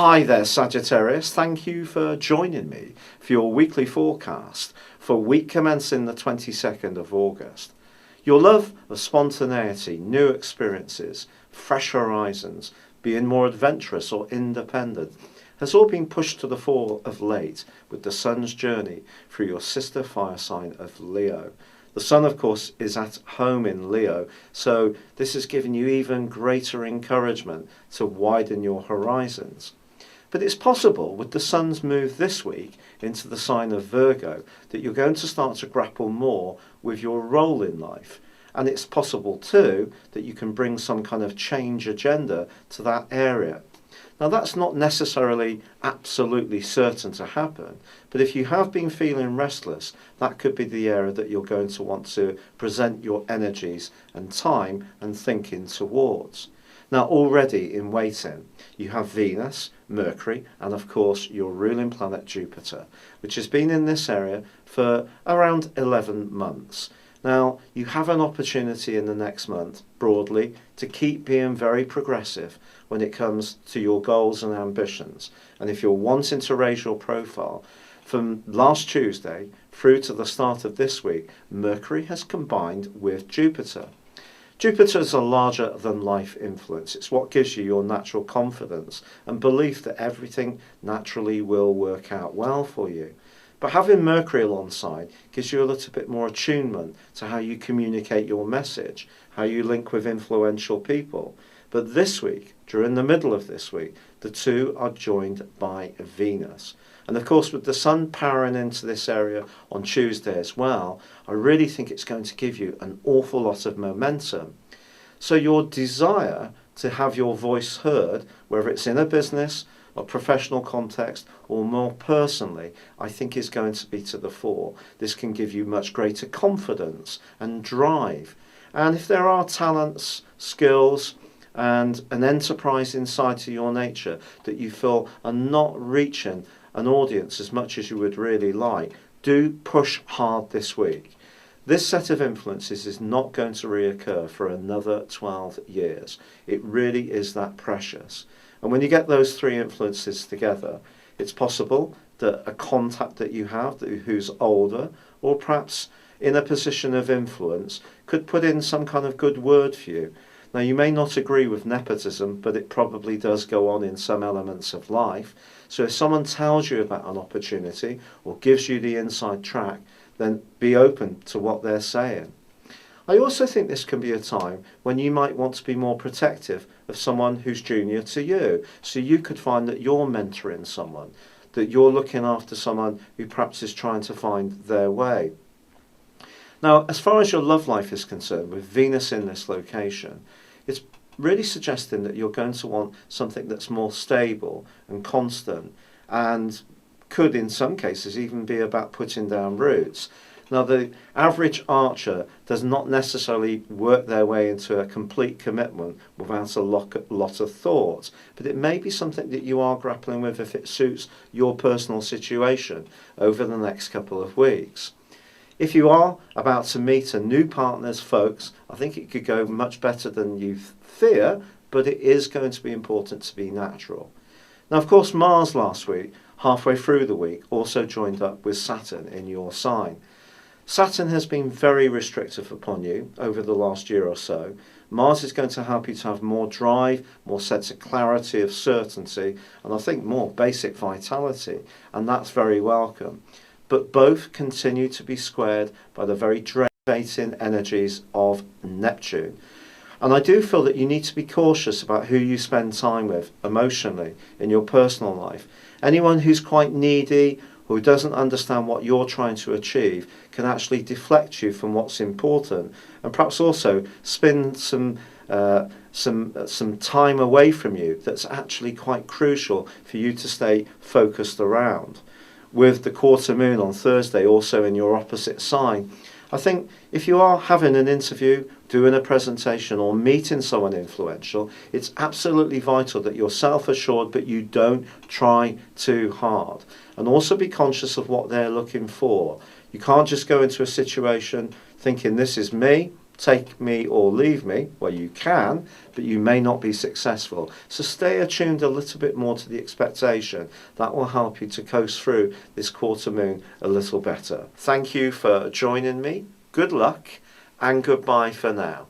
Hi there, Sagittarius. Thank you for joining me for your weekly forecast for week commencing the 22nd of August. Your love of spontaneity, new experiences, fresh horizons, being more adventurous or independent has all been pushed to the fore of late with the sun's journey through your sister fire sign of Leo. The sun, of course, is at home in Leo, so this has given you even greater encouragement to widen your horizons. But it's possible with the sun's move this week into the sign of Virgo that you're going to start to grapple more with your role in life. And it's possible too that you can bring some kind of change agenda to that area. Now that's not necessarily absolutely certain to happen, but if you have been feeling restless, that could be the area that you're going to want to present your energies and time and thinking towards. Now already in waiting, you have Venus, Mercury, and of course your ruling planet Jupiter, which has been in this area for around 11 months. Now you have an opportunity in the next month, broadly, to keep being very progressive when it comes to your goals and ambitions. And if you're wanting to raise your profile, from last Tuesday through to the start of this week, Mercury has combined with Jupiter. Jupiter is a larger than life influence. It's what gives you your natural confidence and belief that everything naturally will work out well for you. But having Mercury alongside gives you a little bit more attunement to how you communicate your message, how you link with influential people. But this week, during the middle of this week, the two are joined by Venus. And of course, with the sun powering into this area on Tuesday as well, I really think it's going to give you an awful lot of momentum. So your desire to have your voice heard, whether it's in a business, a professional context, or more personally, I think is going to be to the fore. This can give you much greater confidence and drive. And if there are talents, skills, and an enterprise inside to your nature that you feel are not reaching an audience as much as you would really like, do push hard this week. This set of influences is not going to reoccur for another 12 years. It really is that precious. And when you get those three influences together, it's possible that a contact that you have who's older or perhaps in a position of influence could put in some kind of good word for you. Now you may not agree with nepotism, but it probably does go on in some elements of life. So if someone tells you about an opportunity or gives you the inside track, then be open to what they're saying. I also think this can be a time when you might want to be more protective of someone who's junior to you. So you could find that you're mentoring someone, that you're looking after someone who perhaps is trying to find their way. Now, as far as your love life is concerned, with Venus in this location, it's really suggesting that you're going to want something that's more stable and constant and could in some cases even be about putting down roots. Now the average archer does not necessarily work their way into a complete commitment without a lot of thought, but it may be something that you are grappling with if it suits your personal situation over the next couple of weeks. If you are about to meet a new partner's folks, I think it could go much better than you fear, but it is going to be important to be natural. Now, of course, Mars last week, halfway through the week, also joined up with Saturn in your sign. Saturn has been very restrictive upon you over the last year or so. Mars is going to help you to have more drive, more sense of clarity, of certainty, and I think more basic vitality, and that's very welcome. But both continue to be squared by the very draining energies of Neptune. And I do feel that you need to be cautious about who you spend time with emotionally in your personal life. Anyone who's quite needy, who doesn't understand what you're trying to achieve, can actually deflect you from what's important, and perhaps also spend some time away from you that's actually quite crucial for you to stay focused around. With the quarter moon on Thursday also in your opposite sign, I think if you are having an interview, doing a presentation or meeting someone influential, it's absolutely vital that you're self-assured but you don't try too hard. And also be conscious of what they're looking for. You can't just go into a situation thinking this is me, take me or leave me. Well, you can, but you may not be successful. So stay attuned a little bit more to the expectation. That will help you to coast through this quarter moon a little better. Thank you for joining me. Good luck and goodbye for now.